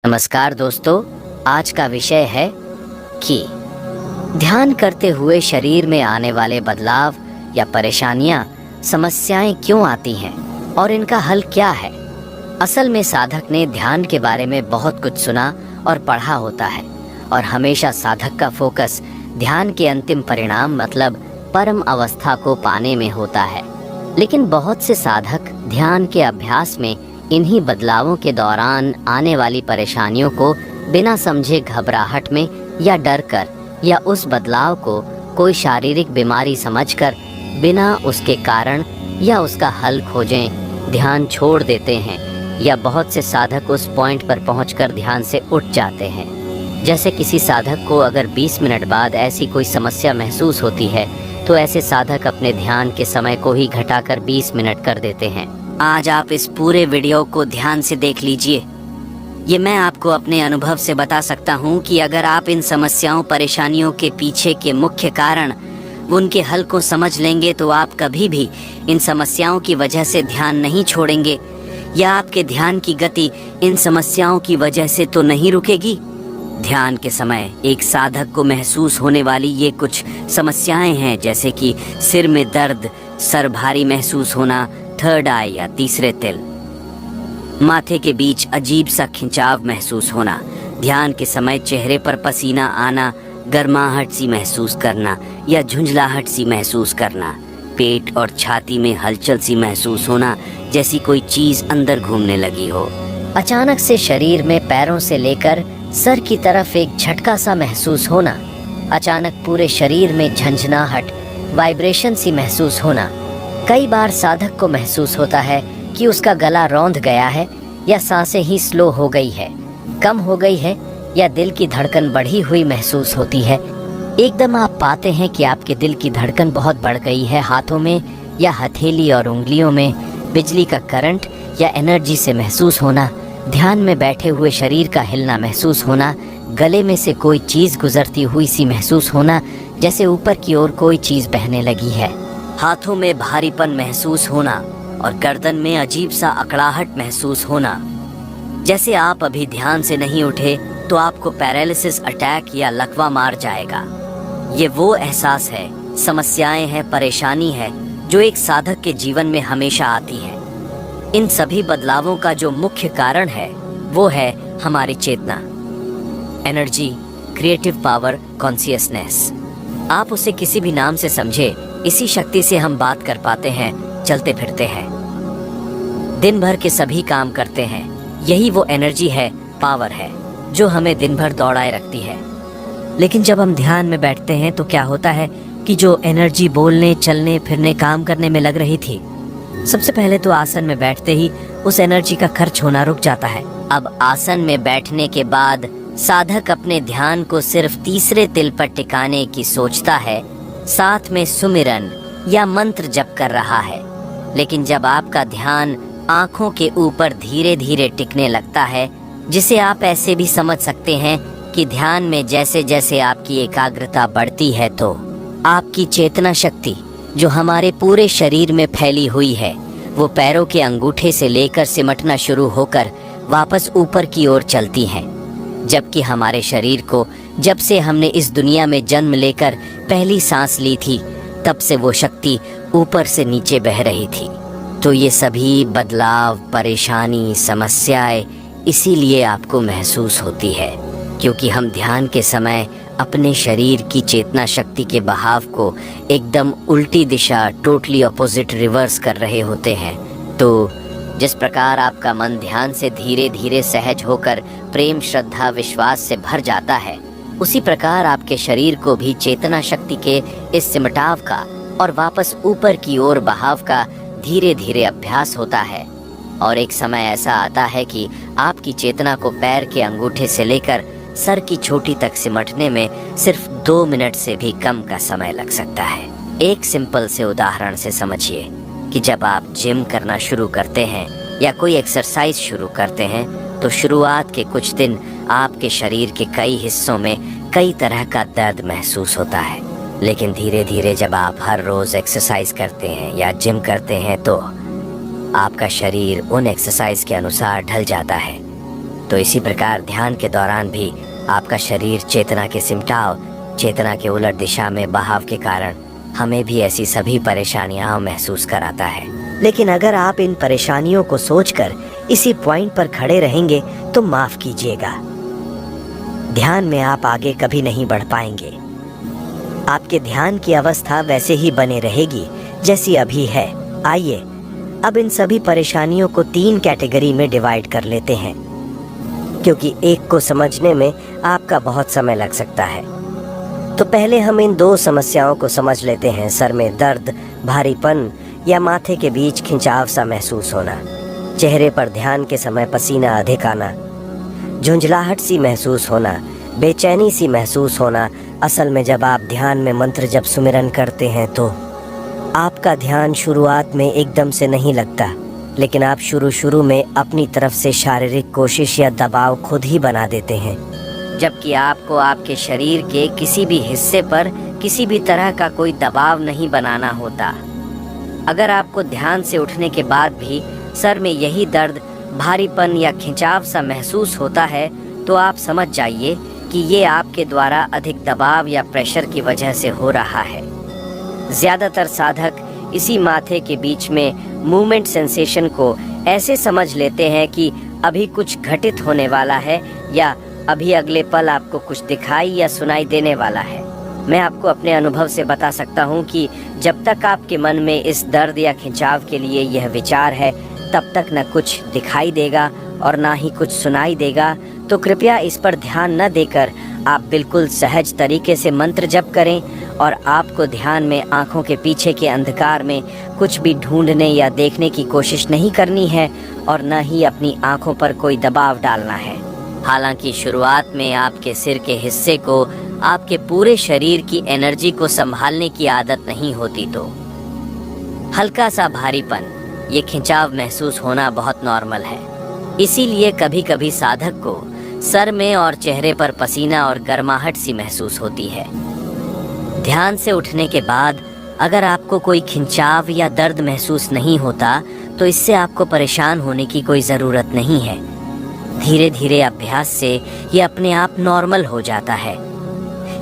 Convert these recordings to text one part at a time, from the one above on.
नमस्कार दोस्तों, आज का विषय है कि ध्यान करते हुए शरीर में आने वाले बदलाव या परेशानियां, समस्याएं क्यों आती हैं और इनका हल क्या है। असल में साधक ने ध्यान के बारे में बहुत कुछ सुना और पढ़ा होता है और हमेशा साधक का फोकस ध्यान के अंतिम परिणाम मतलब परम अवस्था को पाने में होता है। लेकिन बहुत से साधक ध्यान के अभ्यास में इन्हीं बदलावों के दौरान आने वाली परेशानियों को बिना समझे घबराहट में या डर कर या उस बदलाव को कोई शारीरिक बीमारी समझकर बिना उसके कारण या उसका हल खोजें ध्यान छोड़ देते हैं। या बहुत से साधक उस पॉइंट पर पहुंचकर ध्यान से उठ जाते हैं। जैसे किसी साधक को अगर 20 मिनट बाद ऐसी कोई समस्या महसूस होती है तो ऐसे साधक अपने ध्यान के समय को ही घटाकर 20 मिनट कर देते हैं। आज आप इस पूरे वीडियो को ध्यान से देख लीजिए। ये मैं आपको अपने अनुभव से बता सकता हूँ कि अगर आप इन समस्याओं परेशानियों के पीछे के मुख्य कारण उनके हल को समझ लेंगे तो आप कभी भी इन समस्याओं की वजह से ध्यान नहीं छोड़ेंगे या आपके ध्यान की गति इन समस्याओं की वजह से तो नहीं रुकेगी। ध्यान के समय एक साधक को महसूस होने वाली ये कुछ समस्याएं हैं, जैसे कि सिर में दर्द, सर भारी महसूस होना, थर्ड आई या तीसरे तिल, माथे के बीच अजीब सा खिंचाव महसूस होना, ध्यान के समय चेहरे पर पसीना आना, गर्माहट सी महसूस करना या झुंझलाहट सी महसूस करना, पेट और छाती में हलचल सी महसूस होना जैसी कोई चीज अंदर घूमने लगी हो, अचानक से शरीर में पैरों से लेकर सर की तरफ एक झटका सा महसूस होना, अचानक पूरे शरीर में झंझनाहट, वाइब्रेशन सी महसूस होना। कई बार साधक को महसूस होता है कि उसका गला रौंद गया है या सांसें ही स्लो हो गई है, कम हो गई है या दिल की धड़कन बढ़ी हुई महसूस होती है। एकदम आप पाते हैं कि आपके दिल की धड़कन बहुत बढ़ गई है। हाथों में या हथेली और उंगलियों में बिजली का करंट या एनर्जी से महसूस होना, ध्यान में बैठे हुए शरीर का हिलना महसूस होना, गले में से कोई चीज गुजरती हुई सी महसूस होना जैसे ऊपर की ओर कोई चीज बहने लगी है, हाथों में भारीपन महसूस होना और गर्दन में अजीब सा अकड़ाहट महसूस होना। जैसे आप अभी ध्यान से नहीं उठे तो आपको पैरालिसिस अटैक या लकवा मार जाएगा। ये वो एहसास है, समस्याएं हैं, परेशानी है जो एक साधक के जीवन में हमेशा आती है। इन सभी बदलावों का जो मुख्य कारण है वो है हमारी चेतना, एनर्जी, क्रिएटिव पावर, कॉन्शियसनेस। आप उसे किसी भी नाम से समझे, इसी शक्ति से हम बात कर पाते हैं, चलते फिरते हैं, दिन भर के सभी काम करते हैं। यही वो एनर्जी है, पावर है जो हमें दिन भर दौड़ाए रखती है। लेकिन जब हम ध्यान में बैठते हैं तो क्या होता है कि जो एनर्जी बोलने, चलने फिरने, काम करने में लग रही थी, सबसे पहले तो आसन में बैठते ही उस एनर्जी का खर्च होना रुक जाता है। अब आसन में बैठने के बाद साधक अपने ध्यान को सिर्फ तीसरे तिल पर टिकाने की सोचता है, साथ में सुमिरन या मंत्र जप कर रहा है। लेकिन जब आपका ध्यान आंखों के ऊपर धीरे धीरे टिकने लगता है, जिसे आप ऐसे भी समझ सकते हैं कि ध्यान में जैसे जैसे आपकी एकाग्रता बढ़ती है तो आपकी चेतना शक्ति जो हमारे पूरे शरीर में फैली हुई है वो पैरों के अंगूठे से लेकर सिमटना शुरू होकर वापस ऊपर की ओर चलती है। जबकि हमारे शरीर को जब से हमने इस दुनिया में जन्म लेकर पहली सांस ली थी तब से वो शक्ति ऊपर से नीचे बह रही थी। तो ये सभी बदलाव, परेशानी, समस्याएं इसीलिए आपको महसूस होती है क्योंकि हम ध्यान के समय अपने शरीर की चेतना शक्ति के बहाव को एकदम उल्टी दिशा, टोटली ऑपोजिट, रिवर्स कर रहे होते हैं। तो जिस प्रकार आपका मन ध्यान से धीरे धीरे सहज होकर प्रेम, श्रद्धा, विश्वास से भर जाता है, उसी प्रकार आपके शरीर को भी चेतना शक्ति के इस सिमटाव का और वापस ऊपर की ओर बहाव का धीरे धीरे अभ्यास होता है। और एक समय ऐसा आता है कि आपकी चेतना को पैर के अंगूठे से लेकर सर की चोटी तक सिमटने में सिर्फ 2 मिनट से भी कम का समय लग सकता है। एक सिंपल से उदाहरण से समझिए कि जब आप जिम करना शुरू करते हैं या कोई एक्सरसाइज शुरू करते हैं तो शुरुआत के कुछ दिन आपके शरीर के कई हिस्सों में कई तरह का दर्द महसूस होता है। लेकिन धीरे धीरे जब आप हर रोज एक्सरसाइज करते हैं या जिम करते हैं तो आपका शरीर उन एक्सरसाइज के अनुसार ढल जाता है तो इसी प्रकार ध्यान के दौरान भी आपका शरीर चेतना के सिमटाव, चेतना के उलट दिशा में बहाव के कारण हमें भी ऐसी सभी परेशानियां महसूस कराता है। लेकिन अगर आप इन परेशानियों को सोचकर इसी पॉइंट पर खड़े रहेंगे तो माफ कीजिएगा, ध्यान में आप आगे कभी नहीं बढ़ पाएंगे। आपके ध्यान की अवस्था वैसे ही बने रहेगी जैसी अभी है। आइए अब इन सभी परेशानियों को 3 कैटेगरी में डिवाइड कर लेते हैं, क्योंकि एक को समझने में आपका बहुत समय लग सकता है। तो पहले हम इन 2 समस्याओं को समझ लेते हैं, सर में दर्द, भारीपन या माथे के बीच खिंचाव सा महसूस होना, चेहरे पर ध्यान के समय पसीना अधिक आना, झुंझलाहट सी महसूस होना, बेचैनी सी महसूस होना। असल में जब आप ध्यान में मंत्र जप सुमिरन करते हैं तो आपका ध्यान शुरुआत में एकदम से नहीं लगता, लेकिन आप शुरू में अपनी तरफ से शारीरिक कोशिश या दबाव खुद ही बना देते हैं, जबकि आपको आपके शरीर के किसी भी हिस्से पर किसी भी तरह का कोई दबाव नहीं बनाना होता। अगर आपको ध्यान से उठने के बाद भी सर में यही दर्द, भारीपन या खिंचाव सा महसूस होता है तो आप समझ जाइए कि ये आपके द्वारा अधिक दबाव या प्रेशर की वजह से हो रहा है। ज़्यादातर साधक इसी माथे के बीच में मूवमेंट सेंसेशन को ऐसे समझ लेते हैं कि अभी कुछ घटित होने वाला है या अभी अगले पल आपको कुछ दिखाई या सुनाई देने वाला है। मैं आपको अपने अनुभव से बता सकता हूँ कि जब तक आपके मन में इस दर्द या खिंचाव के लिए यह विचार है, तब तक न कुछ दिखाई देगा और ना ही कुछ सुनाई देगा। तो कृपया इस पर ध्यान न देकर आप बिल्कुल सहज तरीके से मंत्र जप करें और आपको ध्यान में आंखों के पीछे के अंधकार में कुछ भी ढूंढने या देखने की कोशिश नहीं करनी है और न ही अपनी आंखों पर कोई दबाव डालना है। हालांकि शुरुआत में आपके सिर के हिस्से को आपके पूरे शरीर की एनर्जी को संभालने की आदत नहीं होती, तो हल्का सा भारीपन, ये खिंचाव महसूस होना बहुत नॉर्मल है। इसीलिए कभी कभी साधक को सर में और चेहरे पर पसीना और गर्माहट सी महसूस होती है। ध्यान से उठने के बाद अगर आपको कोई खिंचाव या दर्द महसूस नहीं होता तो इससे आपको परेशान होने की कोई ज़रूरत नहीं है। धीरे धीरे अभ्यास से ये अपने आप नॉर्मल हो जाता है।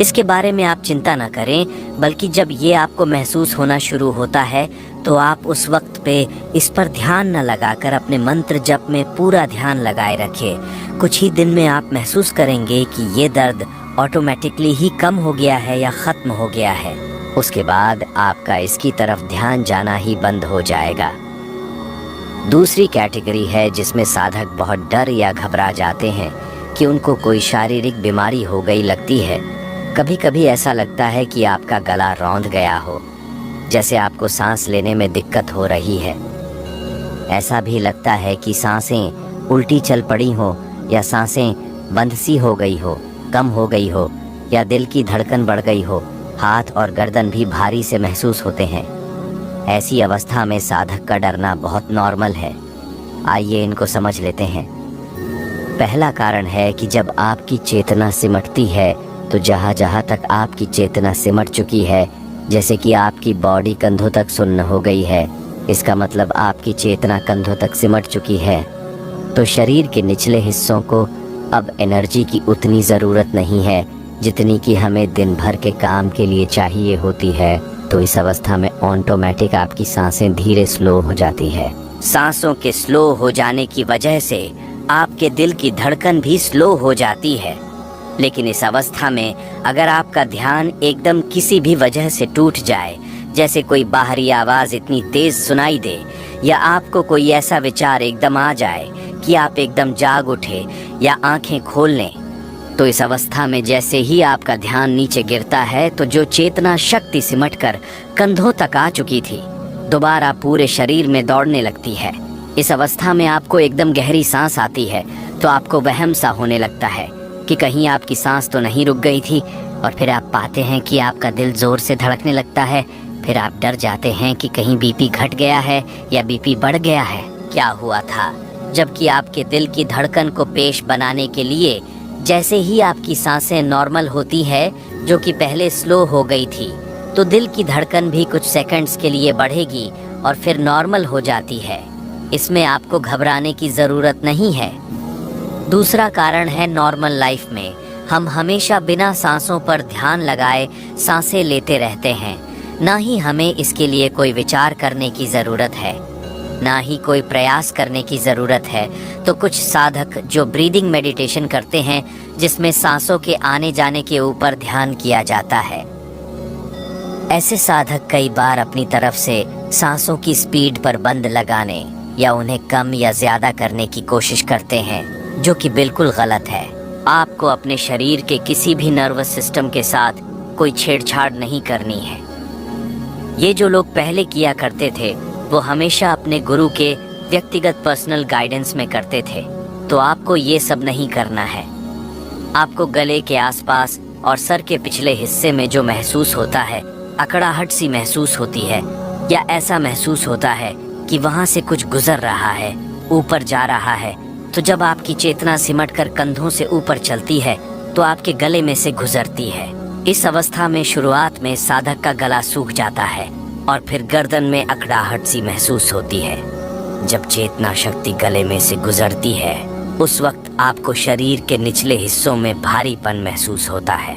इसके बारे में आप चिंता न करें, बल्कि जब ये आपको महसूस होना शुरू होता है तो आप उस वक्त पे इस पर ध्यान न लगाकर अपने मंत्र जप में पूरा ध्यान लगाए रखें। कुछ ही दिन में आप महसूस करेंगे कि ये दर्द ऑटोमेटिकली ही कम हो गया है या ख़त्म हो गया है। उसके बाद आपका इसकी तरफ ध्यान जाना ही बंद हो जाएगा। दूसरी कैटेगरी है जिसमें साधक बहुत डर या घबरा जाते हैं कि उनको कोई शारीरिक बीमारी हो गई लगती है। कभी कभी ऐसा लगता है कि आपका गला रौंद गया हो, जैसे आपको सांस लेने में दिक्कत हो रही है। ऐसा भी लगता है कि सांसें उल्टी चल पड़ी हो या सांसें बंद सी हो गई हो, कम हो गई हो या दिल की धड़कन बढ़ गई हो। हाथ और गर्दन भी भारी से महसूस होते हैं। ऐसी अवस्था में साधक का डरना बहुत नॉर्मल है। आइए इनको समझ लेते हैं। पहला कारण है कि जब आपकी चेतना सिमटती है तो जहाँ जहाँ तक आपकी चेतना सिमट चुकी है, जैसे कि आपकी बॉडी कंधों तक सुन्न हो गई है, इसका मतलब आपकी चेतना कंधों तक सिमट चुकी है, तो शरीर के निचले हिस्सों को अब एनर्जी की उतनी ज़रूरत नहीं है जितनी कि हमें दिन भर के काम के लिए चाहिए होती है। तो इस अवस्था में ऑटोमेटिक आपकी सांसें धीरे स्लो हो जाती है। सांसों के स्लो हो जाने की वजह से आपके दिल की धड़कन भी स्लो हो जाती है। लेकिन इस अवस्था में अगर आपका ध्यान एकदम किसी भी वजह से टूट जाए, जैसे कोई बाहरी आवाज़ इतनी तेज़ सुनाई दे या आपको कोई ऐसा विचार एकदम आ जाए कि आप एकदम जाग उठे या आंखें खोल लें, तो इस अवस्था में जैसे ही आपका ध्यान नीचे गिरता है तो जो चेतना शक्ति सिमटकर कंधों तक आ चुकी थी, दोबारा पूरे शरीर में दौड़ने लगती है। इस अवस्था में आपको एकदम गहरी सांस आती है तो आपको वहम सा होने लगता है कि कहीं आपकी सांस तो नहीं रुक गई थी, और फिर आप पाते हैं कि आपका दिल ज़ोर से धड़कने लगता है। फिर आप डर जाते हैं कि कहीं बीपी घट गया है या बीपी बढ़ गया है। क्या हुआ था? जबकि आपके दिल की धड़कन को पेश बनाने के लिए जैसे ही आपकी सांसें नॉर्मल होती है, जो कि पहले स्लो हो गई थी, तो दिल की धड़कन भी कुछ सेकंड्स के लिए बढ़ेगी और फिर नॉर्मल हो जाती है। इसमें आपको घबराने की ज़रूरत नहीं है। दूसरा कारण है नॉर्मल लाइफ में हम हमेशा बिना सांसों पर ध्यान लगाए सांसें लेते रहते हैं। ना ही हमें इसके लिए कोई विचार करने की ज़रूरत है, ना ही कोई प्रयास करने की ज़रूरत है। तो कुछ साधक जो ब्रीदिंग मेडिटेशन करते हैं, जिसमें सांसों के आने जाने के ऊपर ध्यान किया जाता है, ऐसे साधक कई बार अपनी तरफ से सांसों की स्पीड पर बंद लगाने या उन्हें कम या ज़्यादा करने की कोशिश करते हैं, जो कि बिल्कुल गलत है। आपको अपने शरीर के किसी भी नर्वस सिस्टम के साथ कोई छेड़छाड़ नहीं करनी है। ये जो लोग पहले किया करते थे वो हमेशा अपने गुरु के व्यक्तिगत पर्सनल गाइडेंस में करते थे, तो आपको ये सब नहीं करना है। आपको गले के आसपास और सर के पिछले हिस्से में जो महसूस होता है, अकड़ाहट सी महसूस होती है या ऐसा महसूस होता है कि वहाँ से कुछ गुजर रहा है, ऊपर जा रहा है, तो जब आपकी चेतना सिमटकर कंधों से ऊपर चलती है तो आपके गले में से गुजरती है। इस अवस्था में शुरुआत में साधक का गला सूख जाता है और फिर गर्दन में अकड़ाहट सी महसूस होती है। जब चेतना शक्ति गले में से गुजरती है, उस वक्त आपको शरीर के निचले हिस्सों में भारीपन महसूस होता है,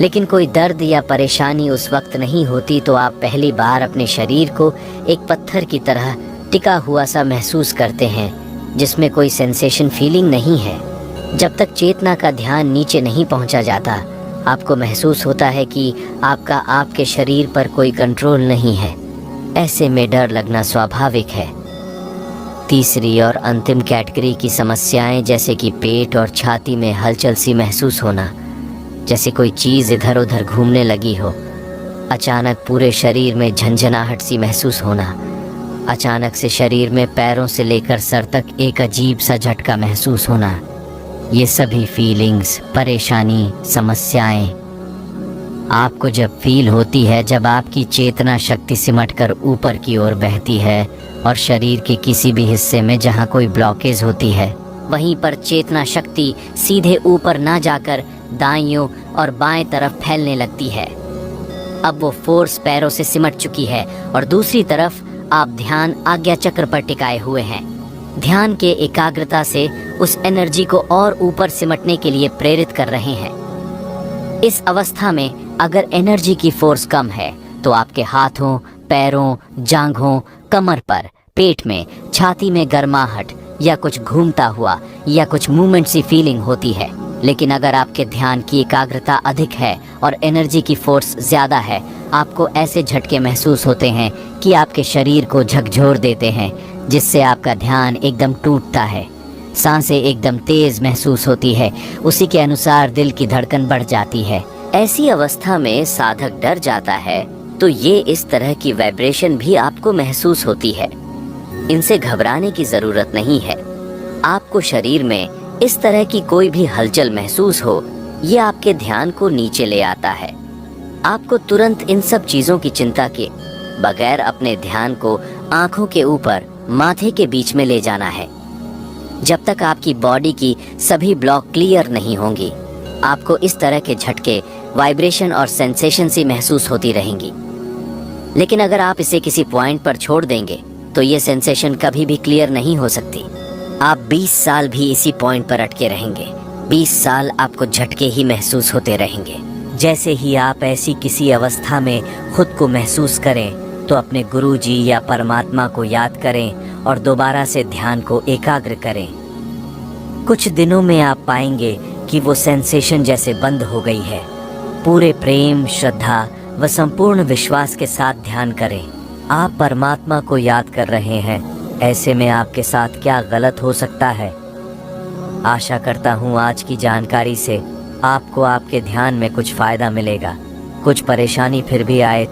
लेकिन कोई दर्द या परेशानी उस वक्त नहीं होती। तो आप पहली बार अपने शरीर को एक पत्थर की तरह टिका हुआ सा महसूस करते हैं, जिसमें कोई सेंसेशन फीलिंग नहीं है। जब तक चेतना का ध्यान नीचे नहीं पहुंचा जाता, आपको महसूस होता है कि आपके शरीर पर कोई कंट्रोल नहीं है। ऐसे में डर लगना स्वाभाविक है। तीसरी और अंतिम कैटेगरी की समस्याएं, जैसे कि पेट और छाती में हलचल सी महसूस होना, जैसे कोई चीज़ इधर उधर घूमने लगी हो, अचानक पूरे शरीर में झंझनाहट सी महसूस होना, अचानक से शरीर में पैरों से लेकर सर तक एक अजीब सा झटका महसूस होना, ये सभी फीलिंग्स, परेशानी, समस्याएं आपको जब फील होती है जब आपकी चेतना शक्ति सिमटकर ऊपर की ओर बहती है और शरीर के किसी भी हिस्से में जहां कोई ब्लॉकेज होती है, वहीं पर चेतना शक्ति सीधे ऊपर ना जाकर दाईं और बाएं तरफ फैलने लगती है। अब वो फोर्स पैरों से सिमट चुकी है और दूसरी तरफ आप ध्यान आज्ञा चक्र पर टिकाए हुए हैं। ध्यान के एकाग्रता से उस एनर्जी को और ऊपर सिमटने के लिए प्रेरित कर रहे हैं। इस अवस्था में अगर एनर्जी की फोर्स कम है तो आपके हाथों, पैरों, जांघों, कमर पर, पेट में, छाती में गर्माहट या कुछ घूमता हुआ या कुछ मूवमेंट सी फीलिंग होती है। लेकिन अगर आपके ध्यान की एकाग्रता अधिक है और एनर्जी की फोर्स ज़्यादा है, आपको ऐसे झटके महसूस होते हैं कि आपके शरीर को झकझोर देते हैं, जिससे आपका ध्यान एकदम टूटता है। सांसें एकदम तेज महसूस होती है, उसी के अनुसार दिल की धड़कन बढ़ जाती है। ऐसी अवस्था में साधक डर जाता है तो ये इस तरह की वाइब्रेशन भी आपको महसूस होती है। इनसे घबराने की जरूरत नहीं है। आपको शरीर में इस तरह की कोई भी हलचल महसूस हो, ये आपके ध्यान को नीचे ले आता है। आपको तुरंत इन सब चीजों की चिंता के बगैर अपने ध्यान को आंखों के ऊपर, माथे के बीच में ले जाना है। जब तक आपकी बॉडी की सभी ब्लॉक क्लियर नहीं होंगी, आपको इस तरह के झटके, वाइब्रेशन और सेंसेशन सी महसूस होती रहेंगी। लेकिन अगर आप इसे किसी पॉइंट पर छोड़ देंगे तो ये सेंसेशन कभी भी क्लियर नहीं हो सकती। आप 20 साल भी इसी पॉइंट पर अटके रहेंगे। 20 साल आपको झटके ही महसूस होते रहेंगे। जैसे ही आप ऐसी किसी अवस्था में खुद को महसूस करें तो अपने गुरुजी या परमात्मा को याद करें और दोबारा से ध्यान को एकाग्र करें। कुछ दिनों में आप पाएंगे कि वो सेंसेशन जैसे बंद हो गई है। पूरे प्रेम, श्रद्धा व संपूर्ण विश्वास के साथ ध्यान करें। आप परमात्मा को याद कर रहे हैं। ऐसे में आपके साथ क्या गलत हो सकता है? आशा करता हूँ आज की जानकारी से आपको आपके ध्यान में कुछ फायदा मिलेगा। कुछ परेशानी फिर भी आए